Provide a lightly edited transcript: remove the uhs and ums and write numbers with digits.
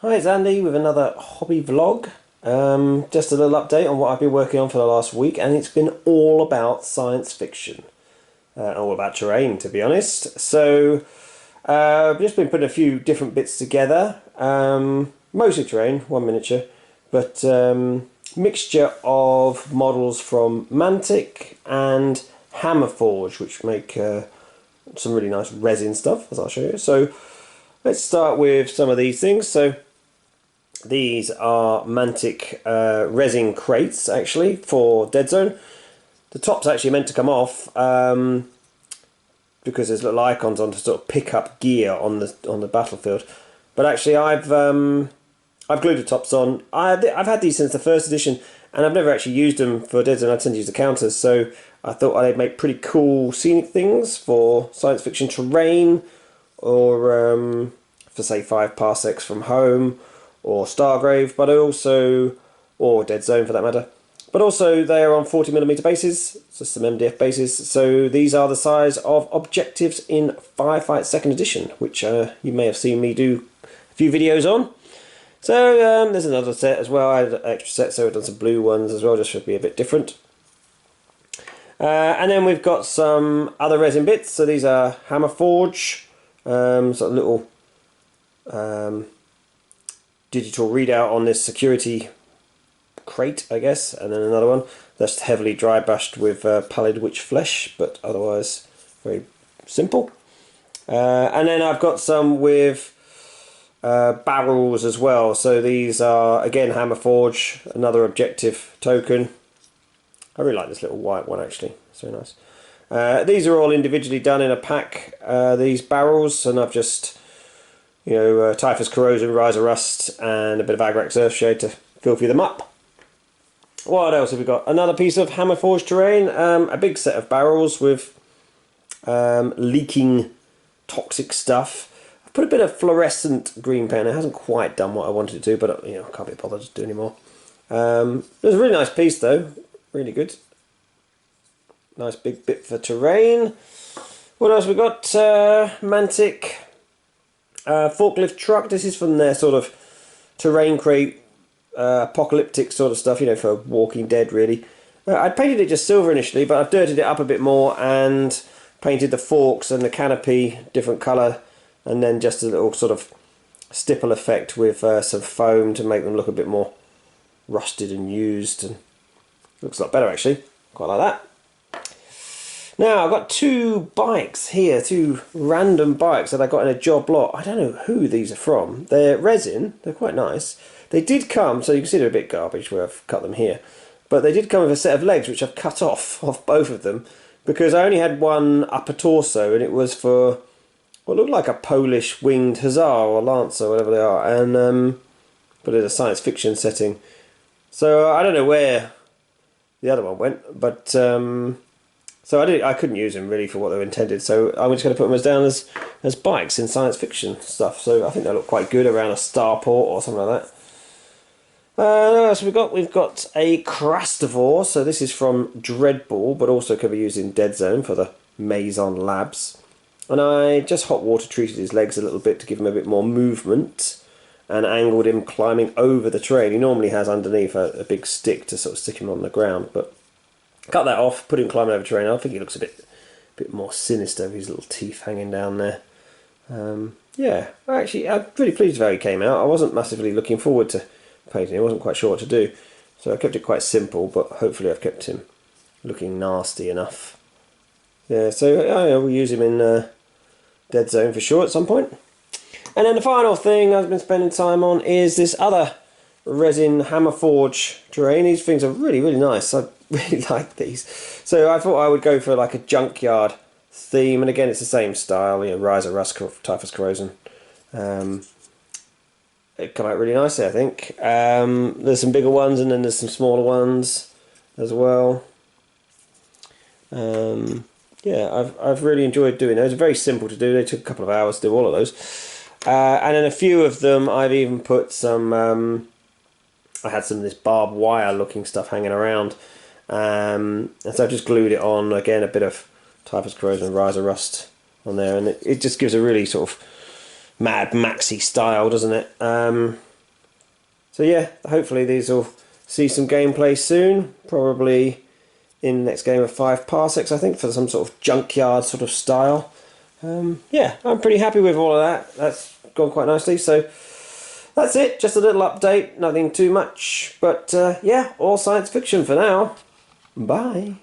Hi, it's Andy with another hobby vlog. Just a little update on what I've been working on for the last week, and it's been all about science fiction. All about terrain, to be honest. So, I've just been putting a few different bits together. Mostly terrain, one miniature, but mixture of models from Mantic and Hammerforge, which make some really nice resin stuff, as I'll show you. So, let's start with some of these things. So, these are Mantic Resin Crates, actually, for Dead Zone. The top's actually meant to come off because there's little icons on to sort of pick up gear on the battlefield. But actually, I've glued the tops on. I've had these since the first edition, and I've never actually used them for Dead Zone. I tend to use the counters, so I thought I'd make pretty cool scenic things for science fiction terrain, or for say 5 parsecs from home, or Stargrave, but or Dead Zone for that matter. But also they are on 40mm bases, so some MDF bases. So these are the size of objectives in Firefight 2nd edition, which you may have seen me do a few videos on. So there's another set as well. I had an extra set, so I've done some blue ones as well, just to be a bit different. And then we've got some other resin bits. So these are Hammerforge, sort of little digital readout on this security crate, I guess, and then another one that's heavily dry brushed with pallid witch flesh, but otherwise very simple. And then I've got some with barrels as well. So these are again Hammerforge, another objective token. I really like this little white one, actually. It's very nice. These are all individually done in a pack, these barrels, and I've just Typhus Corrosion, Riser Rust, and a bit of Agrax Earthshade to filthy them up. What else have we got? Another piece of Hammerforged terrain, a big set of barrels with leaking toxic stuff. I've put a bit of fluorescent green paint. It hasn't quite done what I wanted it to, but I can't be bothered to do anymore. It was a really nice piece though, really good. Nice big bit for terrain. What else we got? Mantic. Forklift Truck. This is from their sort of terrain crate, apocalyptic sort of stuff, for Walking Dead, really. I'd painted it just silver initially, but I've dirtied it up a bit more and painted the forks and the canopy different colour, and then just a little sort of stipple effect with some foam to make them look a bit more rusted and used, and looks a lot better actually. Quite like that. Now, I've got 2 bikes here, 2 random bikes that I got in a job lot. I don't know who these are from. They're resin, they're quite nice. They did come, so you can see they're a bit garbage where I've cut them here, but they did come with a set of legs which I've cut off both of them, because I only had one upper torso, and it was for what looked like a Polish winged hussar or lancer, whatever they are, and but in a science fiction setting. So I don't know where the other one went, but so I couldn't use them really for what they were intended, so I'm just going to put them down as bikes in science fiction stuff. So I think they look quite good around a starport or something like that. What else we've got? We've got a Crestvoir, so this is from Dreadball, but also can be used in Dead Zone for the Maison Labs. And I just hot water treated his legs a little bit to give him a bit more movement, and angled him climbing over the terrain. He normally has underneath a big stick to sort of stick him on the ground, but cut that off, put him climbing over terrain. I think he looks a bit more sinister with his little teeth hanging down there. Yeah, actually, I'm really pleased with how he came out. I wasn't massively looking forward to painting. I wasn't quite sure what to do, so I kept it quite simple, but hopefully I've kept him looking nasty enough. Yeah, so we'll use him in Dead Zone for sure at some point. And then the final thing I've been spending time on is this other resin Hammerforge terrain. These things are really, really nice. I really like these. So I thought I would go for like a junkyard theme, and again it's the same style, Riser Rust, Typhus Corrosion. It come out really nicely, I think. There's some bigger ones, and then there's some smaller ones as well. Yeah, I've really enjoyed doing those. They're very simple to do. They took a couple of hours to do all of those. And then a few of them I've even put some I had some of this barbed wire looking stuff hanging around, and so I've just glued it on, again a bit of Typhus Corrosion and Riser Rust on there, and it just gives a really sort of Mad Maxi style, doesn't it? So yeah, hopefully these will see some gameplay soon, probably in the next game of 5 parsecs, I think, for some sort of junkyard sort of style. Yeah, I'm pretty happy with all of that. That's gone quite nicely. So that's it, just a little update, nothing too much. But yeah, all science fiction for now. Bye.